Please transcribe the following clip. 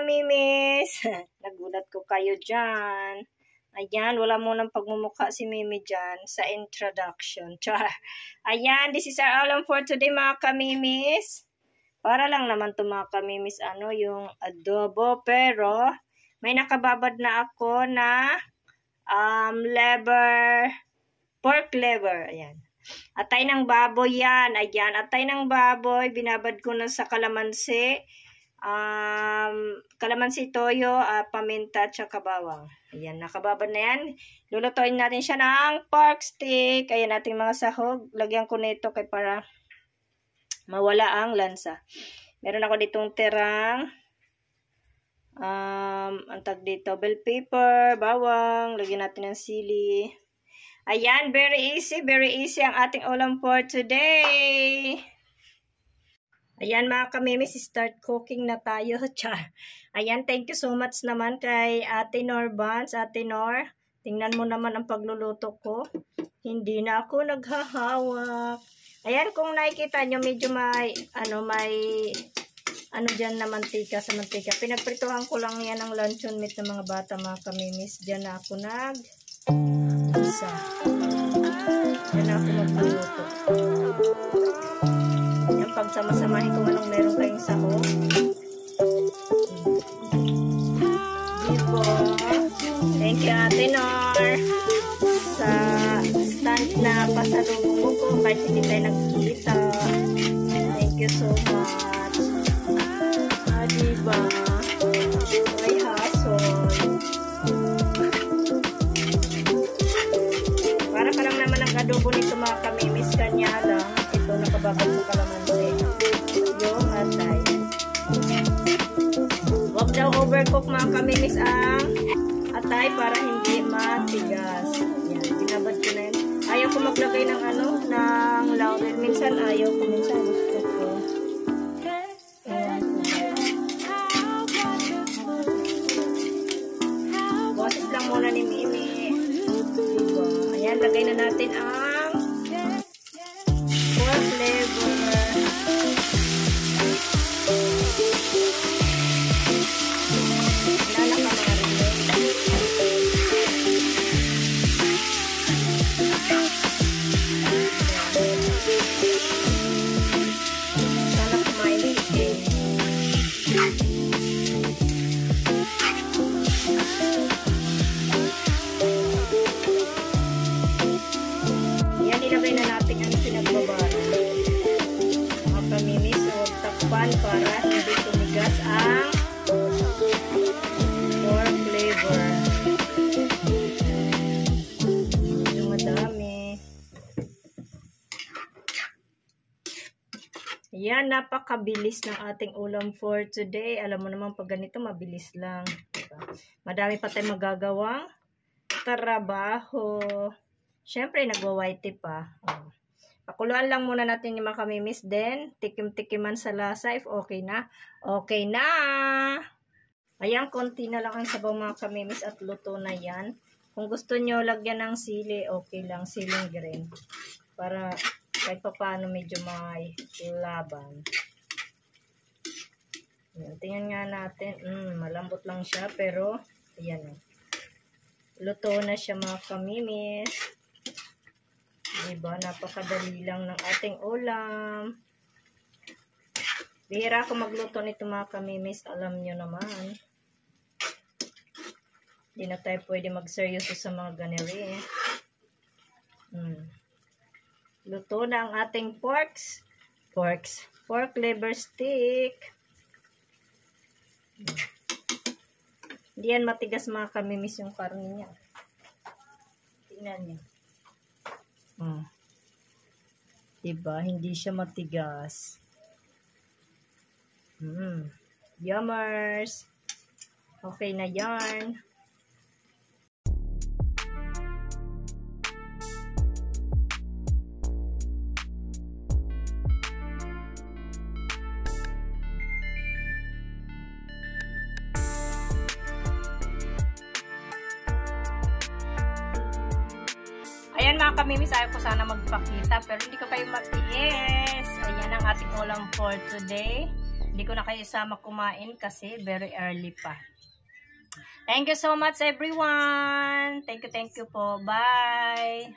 kamimis. Nagulat ko kayo dyan. Ayan, wala munang pagmumukha si Mimi dyan sa introduction. Char. Ayan, this is our alam for today mga kamimis. Para lang naman ito mga kamimis, yung adobo. Pero, may nakababad na ako na pork liver. Ayan. Atay ng baboy yan. Ayan, atay ng baboy. Binabad ko na sa kalamansi. Kalamansi toyo, paminta, tsaka bawang. Ayan, nakababad na yan. Lulutuin natin siya ng pork stick. Ayan, ating mga sahog. Lagyan ko nito kay para mawala ang lansa. Meron ako ditong tirang antag dito, bell pepper, bawang. Lagyan natin ng sili. Ayan, very easy ang ating ulam for today. Ayan mga kamimis, start cooking na tayo. Char. Ayan, thank you so much naman kay Ate Nor Bans. Ate Nor, tingnan mo naman ang pagluluto ko. Hindi na ako naghahawak. Ayan, kung nakikita nyo, medyo may dyan na mantika sa mantika. Pinagprituhan ko lang yan ng luncheon meat ng mga bata mga kamimis. Dyan na ako isa. Dyan na ako magluto. Yan, pagsama-samahin kung anong meron kayong sahog. Diba? Thank you, Ate Nor, sa stand na pasalubong ko kahit hindi tayo nagkita. Thank you so much. Diba? May hasol. Para pa lang naman ang adobo nito mga kamimis, kanya lang. Ito nakababag sa kalamansi. Yung atay. Huwag daw overcook mga kamimis ang atay para hindi matigas. Yan, binabad ko na yun. Ayaw ko maglagay ng ng laurel. Minsan ayaw ko, minsan gusto ko. Boses lang muna ni Mimi. Diba? Ayan, lagay na natin ang pork liver. Para hindi tumigas ang pork liver. Medyo madami. Ayan, napakabilis ng ating ulam for today. Alam mo naman pag ganito, mabilis lang. Diba? Madami pa tayong magagawang trabaho. Siyempre, nagwa-whitey pa. Pakuluan lang muna natin yung mga kamimis. Then, tikim-tikiman sa lasa if okay na. Okay na! Ayan, konti na lang ang sabaw mga kamimis at luto na yan. Kung gusto nyo lagyan ng sili, okay lang. Siling green. Para kahit pa paano medyo may laban. Ayan, tingnan nga natin. Malambot lang siya pero, ayan. Luto na siya mga kamimis. Diba? Napakadali lang ng ating ulam. Bihira ako magluto nito mga kamimis. Alam nyo naman. Hindi na tayo pwede magseryoso sa mga ganiri. Luto na ang ating pork liver stick. Hindi yan matigas mga kamimis yung karne niya. Tingnan niyo. Diba? Hindi siya matigas. Yummers. Okay na yan. Ayan mga kamimis, ayaw ko sana magpakita pero hindi ko kayo matiis. Ayan ang ating ulam for today. Hindi ko na kayo isama kumain kasi very early pa. Thank you so much everyone. Thank you po. Bye.